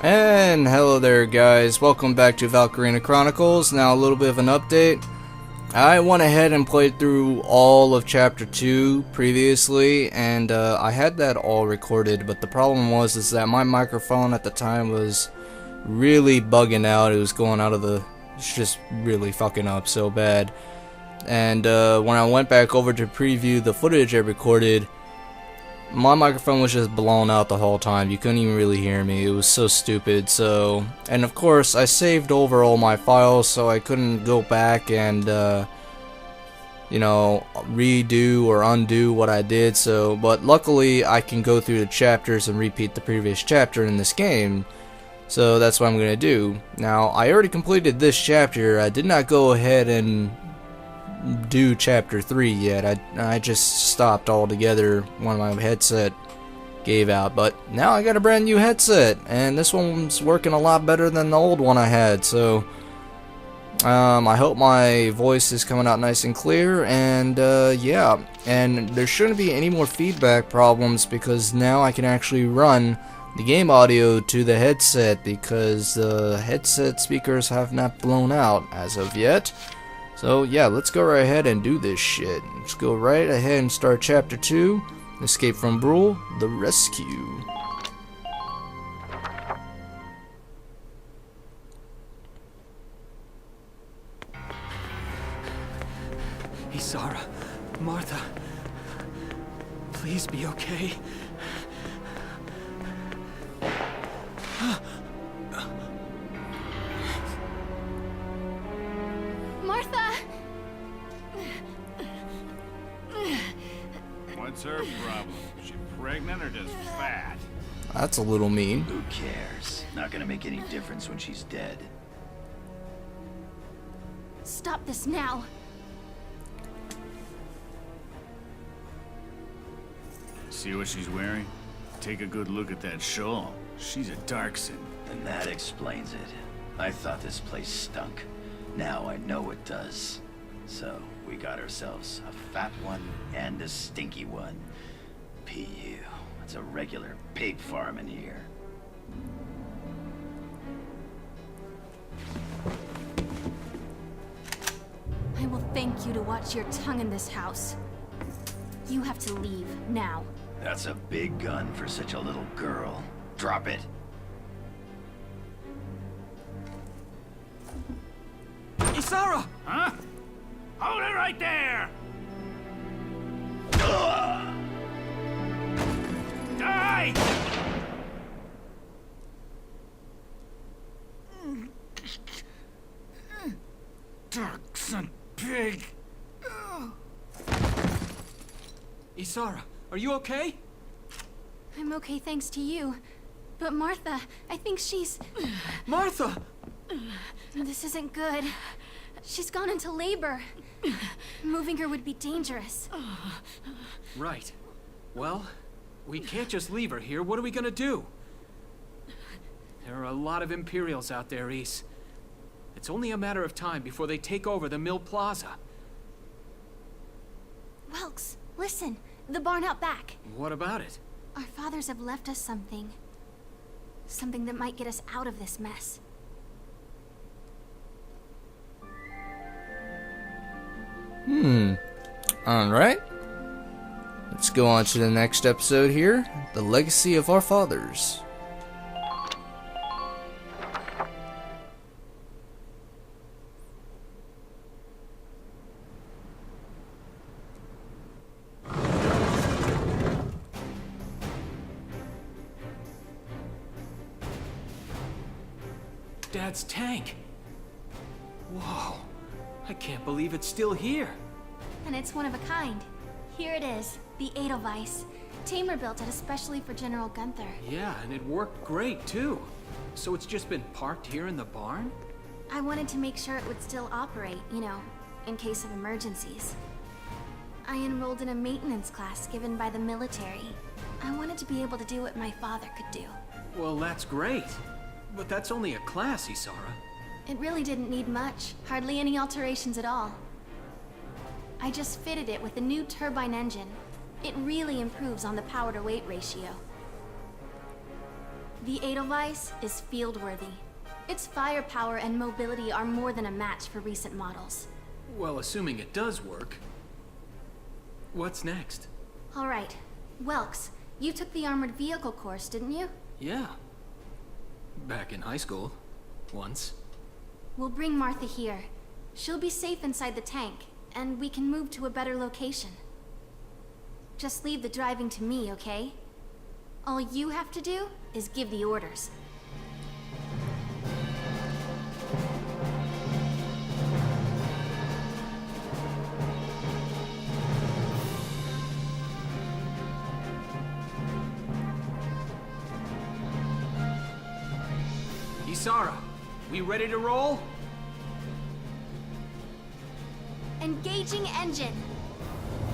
And hello there guys, welcome back to Valkyria Chronicles. Now a little bit of an update. I went ahead and played through all of chapter 2 previously, and I had that all recorded, but the problem was that my microphone at the time was really bugging out. It was going out of the, it's just really fucking up so bad. And when I went back over to preview the footage I recorded, my microphone was just blown out the whole time. You couldn't even really hear me. It was so stupid. So, and of course I saved over all my files, so I couldn't go back and you know, redo or undo what I did. So, but luckily I can go through the chapters and repeat the previous chapter in this game. So that's what I'm gonna do. Now I already completed this chapter. I did not go ahead and do chapter 3 yet. I just stopped altogether when my headset gave out, but now I got a brand new headset and this one's working a lot better than the old one I had. So I hope my voice is coming out nice and clear, and yeah, and there shouldn't be any more feedback problems because now I can actually run the game audio to the headset because the headset speakers have not blown out as of yet. So yeah, let's go right ahead and do this shit. Let's go right ahead and start chapter 2, Escape from Brule, The Rescue. Isara, Martha, please be okay. Martha! What's her problem? She pregnant or just fat? That's a little mean. Who cares? Not gonna make any difference when she's dead. Stop this now! See what she's wearing? Take a good look at that shawl. She's a Darkson. And that explains it. I thought this place stunk. Now I know it does. So, we got ourselves a fat one and a stinky one. PU. It's a regular pig farm in here. I will thank you to watch your tongue in this house. You have to leave, now. That's a big gun for such a little girl. Drop it. Isara! Huh? Hold it right there! Die! Darkson pig! Isara, are you okay? I'm okay thanks to you. But Martha, I think she's... Martha! This isn't good. She's gone into labor. Moving her would be dangerous. Right. Well, we can't just leave her here. What are we gonna do? There are a lot of Imperials out there, Ys. It's only a matter of time before they take over the Mill Plaza. Welks, listen. The barn out back. What about it? Our fathers have left us something. Something that might get us out of this mess. Alright. Let's go on to the next episode here. The Legacy of Our Fathers. Dad's tank. Whoa. I can't believe it's still here. And it's one of a kind. Here it is, the Edelweiss. Tamer built it especially for General Gunther. Yeah, and it worked great, too. So it's just been parked here in the barn? I wanted to make sure it would still operate, you know, in case of emergencies. I enrolled in a maintenance class given by the military. I wanted to be able to do what my father could do. Well, that's great. But that's only a class, Isara. It really didn't need much, hardly any alterations at all. I just fitted it with a new turbine engine. It really improves on the power-to-weight ratio. The Edelweiss is field-worthy. Its firepower and mobility are more than a match for recent models. Well, assuming it does work. What's next? Alright, Welks, you took the armored vehicle course, didn't you? Yeah. Back in high school. Once. We'll bring Martha here. She'll be safe inside the tank, and we can move to a better location. Just leave the driving to me, okay? All you have to do is give the orders. Isara, we ready to roll? Engaging engine.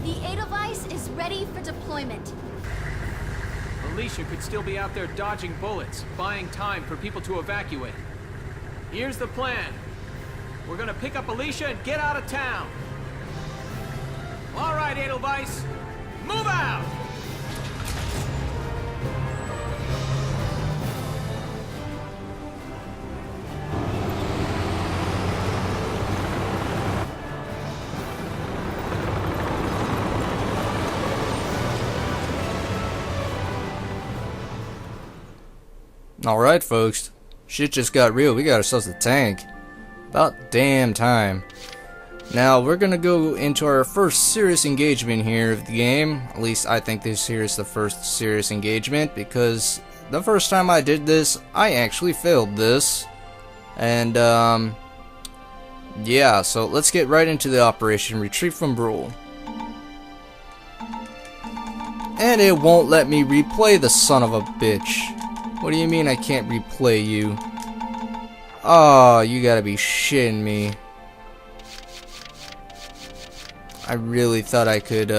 The Edelweiss is ready for deployment. Alicia could still be out there dodging bullets, buying time for people to evacuate. Here's the plan. We're gonna pick up Alicia and get out of town. All right, Edelweiss, move out! Alright folks, shit just got real. We got ourselves a tank. About damn time. Now we're gonna go into our first serious engagement here of the game. At least I think this here is the first serious engagement, because the first time I did this, I actually failed this. And yeah, so let's get right into the operation. Retreat from Brule. And it won't let me replay, the son of a bitch. What do you mean I can't replay you? Oh, you gotta be shitting me. I really thought I could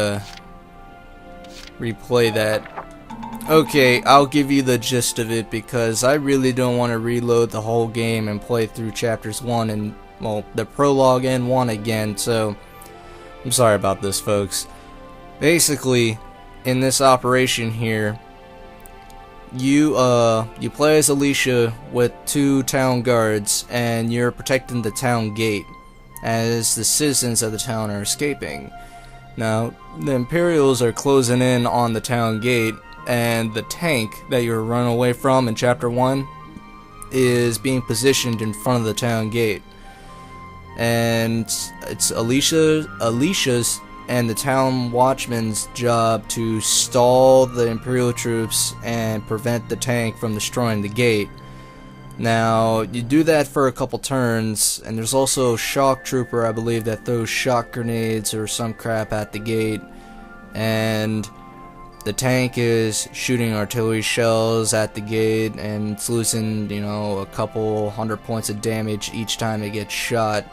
replay that. Okay, I'll give you the gist of it, because I really don't want to reload the whole game and play through chapters 1 and, well, the prologue and 1 again, so I'm sorry about this, folks. Basically, in this operation here, you play as Alicia with 2 town guards, and you're protecting the town gate as the citizens of the town are escaping. Now, the Imperials are closing in on the town gate, and the tank that you're running away from in chapter 1 is being positioned in front of the town gate. And it's Alicia's and the town watchman's job to stall the Imperial troops and prevent the tank from destroying the gate. Now, you do that for a couple turns, and there's also a shock trooper, I believe, that throws shock grenades or some crap at the gate, and the tank is shooting artillery shells at the gate, and it's losing, you know, a couple 100 points of damage each time it gets shot.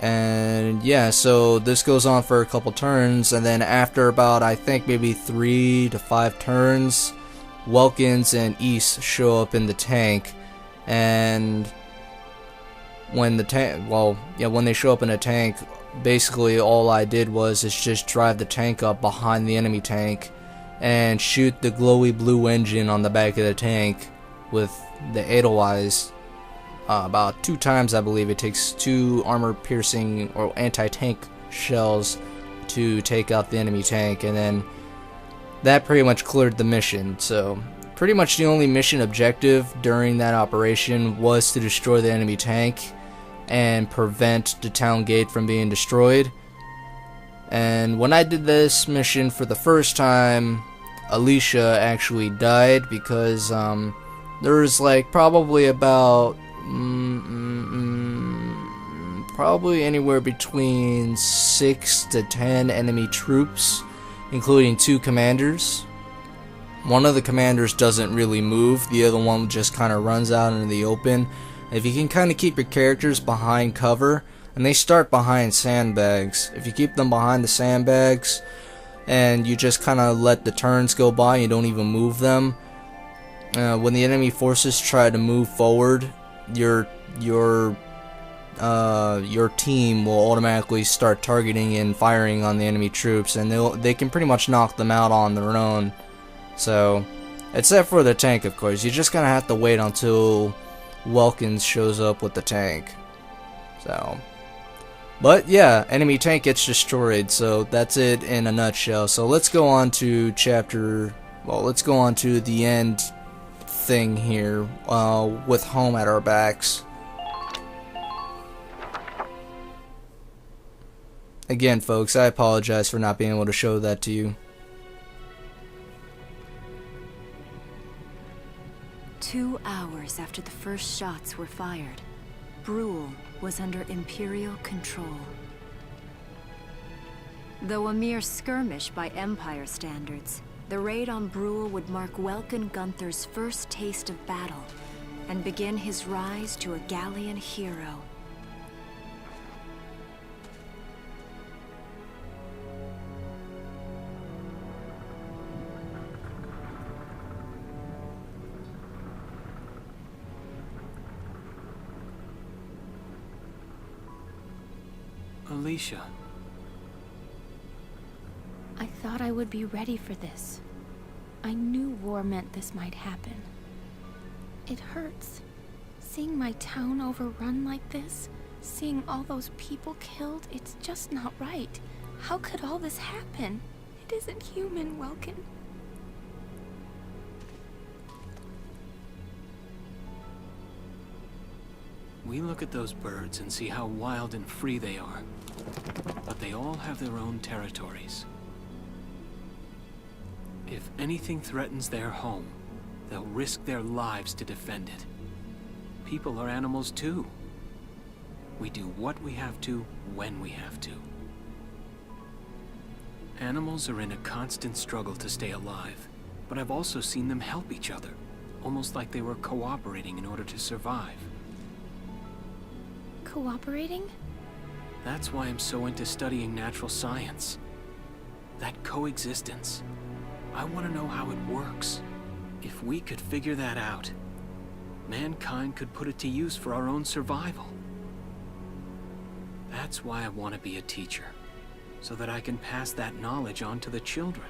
And yeah, so this goes on for a couple turns, and then after about, I think, maybe 3 to 5 turns, Welkins and East show up in the tank, and when the tank, when they show up in a tank, basically all I did was just drive the tank up behind the enemy tank and shoot the glowy blue engine on the back of the tank with the Edelweiss. About 2 times, I believe. It takes 2 armor-piercing or anti-tank shells to take out the enemy tank, and then that pretty much cleared the mission. So, pretty much the only mission objective during that operation was to destroy the enemy tank and prevent the town gate from being destroyed. And when I did this mission for the first time, Alicia actually died because there was like probably about probably anywhere between 6 to 10 enemy troops, including 2 commanders. One of the commanders doesn't really move, the other one just kind of runs out into the open. If you can kind of keep your characters behind cover, and they start behind sandbags, if you keep them behind the sandbags and you just kind of let the turns go by, you don't even move them, when the enemy forces try to move forward, your team will automatically start targeting and firing on the enemy troops, and they can pretty much knock them out on their own. So Except for the tank, of course. You're just gonna have to wait until Welkins shows up with the tank. So, but yeah, enemy tank gets destroyed, so that's it in a nutshell. So let's go on to let's go on to the end thing here, with home at our backs. Again, folks, I apologize for not being able to show that to you. 2 hours after the first shots were fired, Brule was under Imperial control. Though a mere skirmish by Empire standards, the raid on Brule would mark Welkin Gunther's first taste of battle and begin his rise to a Gallian hero. Alicia. I thought I would be ready for this. I knew war meant this might happen. It hurts. Seeing my town overrun like this, seeing all those people killed, it's just not right. How could all this happen? It isn't human, Welkin. We look at those birds and see how wild and free they are. But they all have their own territories. If anything threatens their home, they'll risk their lives to defend it. People are animals too. We do what we have to, when we have to. Animals are in a constant struggle to stay alive, but I've also seen them help each other, almost like they were cooperating in order to survive. Cooperating? That's why I'm so into studying natural science. That coexistence. I want to know how it works. If we could figure that out, mankind could put it to use for our own survival. That's why I want to be a teacher, so that I can pass that knowledge on to the children.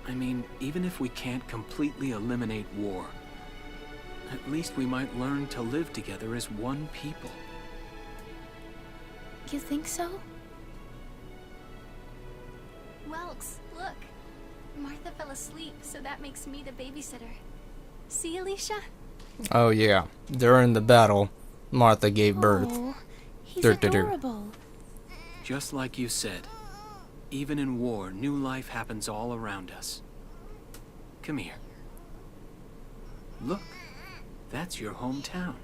I mean, even if we can't completely eliminate war, at least we might learn to live together as one people. You think so? Welks, look. Martha fell asleep, so that makes me the babysitter. See, Alicia? Oh yeah, during the battle, Martha gave birth. Oh, he's adorable. Just like you said, even in war, new life happens all around us. Come here. Look, that's your hometown.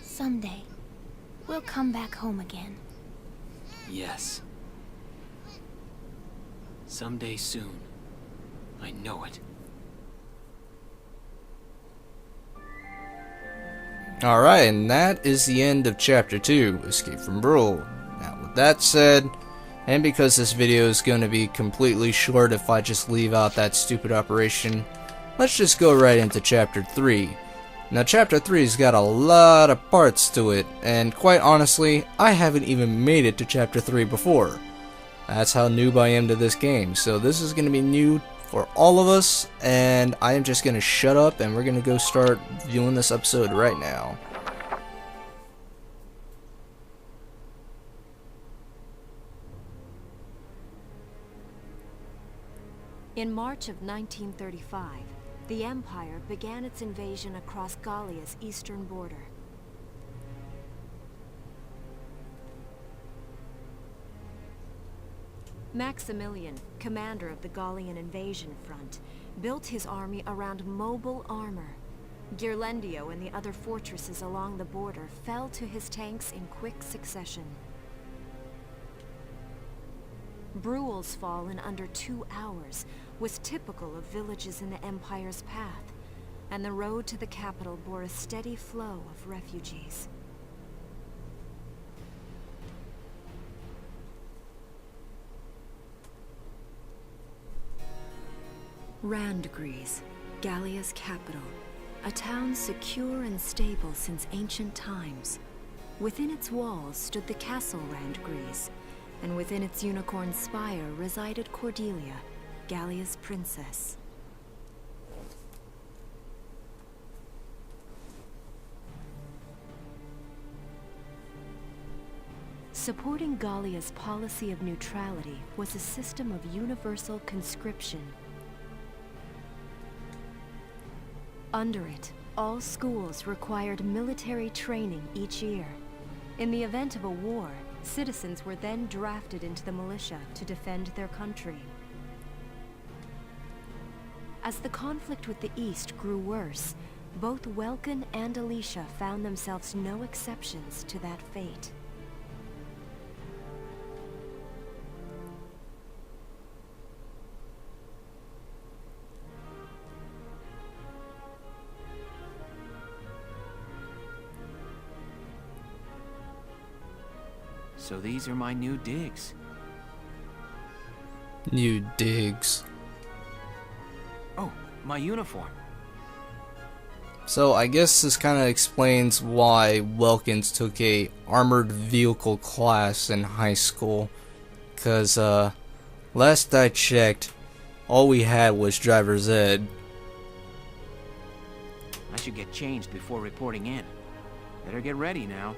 Someday, we'll come back home again. Yes. Someday soon. I know it. Alright, and that is the end of Chapter 2, Escape from Brule. Now, with that said, and because this video is going to be completely short if I just leave out that stupid operation, let's just go right into Chapter 3. Now, Chapter 3's got a lot of parts to it, and quite honestly, I haven't even made it to Chapter 3 before. That's how noob I am to this game, so this is going to be new for all of us, and I am just going to shut up and we're going to go start viewing this episode right now. In March of 1935, the Empire began its invasion across Gallia's eastern border. Maximilian, commander of the Gallian invasion front, built his army around mobile armor. Ghirlandaio and the other fortresses along the border fell to his tanks in quick succession. Brule's fall in under 2 hours was typical of villages in the Empire's path, and the road to the capital bore a steady flow of refugees. Randgries, Gallia's capital, a town secure and stable since ancient times. Within its walls stood the castle Randgries, and within its unicorn spire resided Cordelia, Gallia's princess. Supporting Gallia's policy of neutrality was a system of universal conscription. Under it, all schools required military training each year. In the event of a war, citizens were then drafted into the militia to defend their country. As the conflict with the East grew worse, both Welkin and Alicia found themselves no exceptions to that fate. So these are my new digs. New digs. Oh, my uniform. So I guess this kind of explains why Welkins took a armored vehicle class in high school. Cause last I checked, all we had was driver's ed. I should get changed before reporting in. Better get ready now.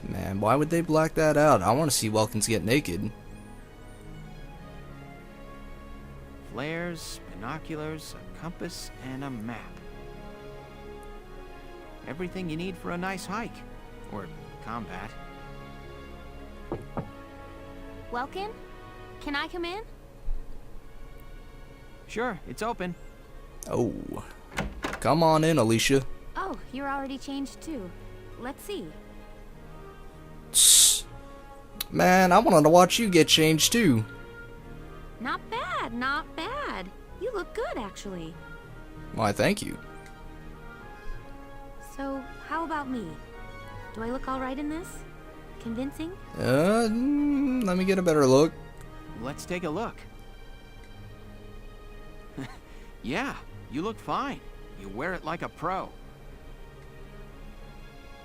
Man, why would they black that out? I want to see Welkins get naked. Flares, binoculars, a compass, and a map. Everything you need for a nice hike. Or combat. Welkin? Can I come in? Sure, it's open. Oh. Come on in, Alicia. Oh, you're already changed too. Let's see. Man, I wanted to watch you get changed too. Not bad, not bad. You look good, actually. Why, thank you. So, how about me? Do I look alright in this? Convincing? Let me get a better look. Let's take a look. Yeah, you look fine. You wear it like a pro.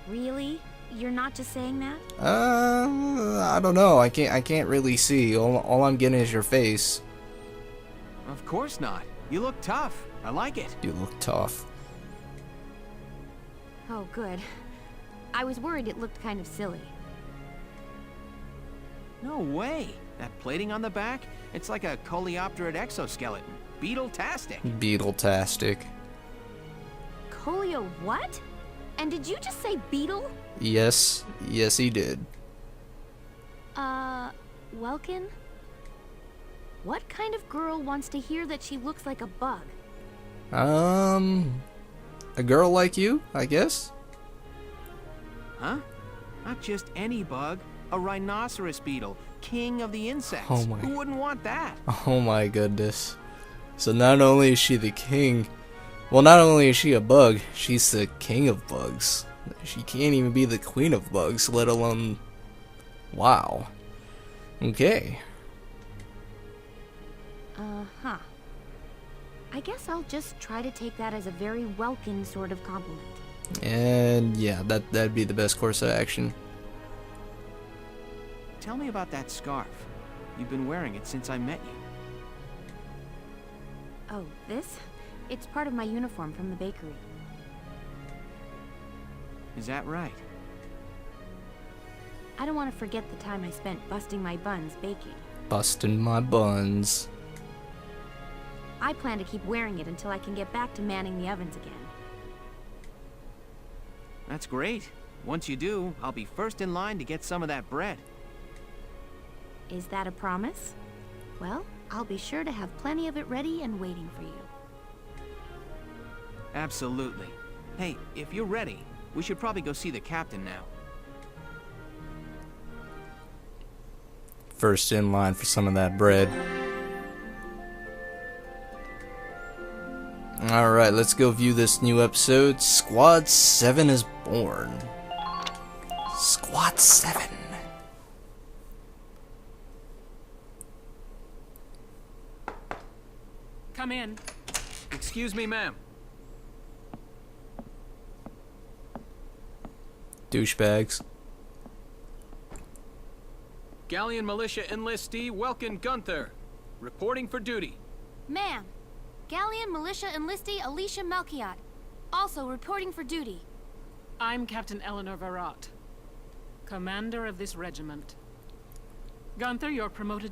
Really? You're not just saying that? I don't know. I can't really see. All I'm getting is your face. Of course not. You look tough. I like it. You look tough. Oh, good. I was worried it looked kind of silly. No way. That plating on the back? It's like a coleopterate exoskeleton. Beetle-tastic. Beetle-tastic. Colio what? And did you just say beetle? Yes. Yes, he did. Welkin? What kind of girl wants to hear that she looks like a bug? A girl like you, I guess? Huh? Not just any bug. A rhinoceros beetle. King of the insects. Oh my. Who wouldn't want that? Oh my goodness. So not only is she the king, well, not only is she a bug, she's the king of bugs. She can't even be the queen of bugs, let alone... Wow. Okay. Uh-huh. I guess I'll just try to take that as a very Welkin sort of compliment. And yeah, that'd be the best course of action. Tell me about that scarf. You've been wearing it since I met you. Oh, this? It's part of my uniform from the bakery. Is that right? I don't want to forget the time I spent busting my buns baking. Busting my buns. I plan to keep wearing it until I can get back to manning the ovens again. That's great. Once you do, I'll be first in line to get some of that bread. Is that a promise? Well, I'll be sure to have plenty of it ready and waiting for you. Absolutely. Hey, if you're ready, we should probably go see the captain now. First in line for some of that bread. Alright, let's go view this new episode. Squad 7 is born. Squad 7. Come in. Excuse me, ma'am. Douchebags. Gallian Militia enlistee Welkin Gunther, reporting for duty. Ma'am, Gallian Militia enlistee Alicia Malkiot, also reporting for duty. I'm Captain Eleanor Varrot, commander of this regiment. Gunther, you're promoted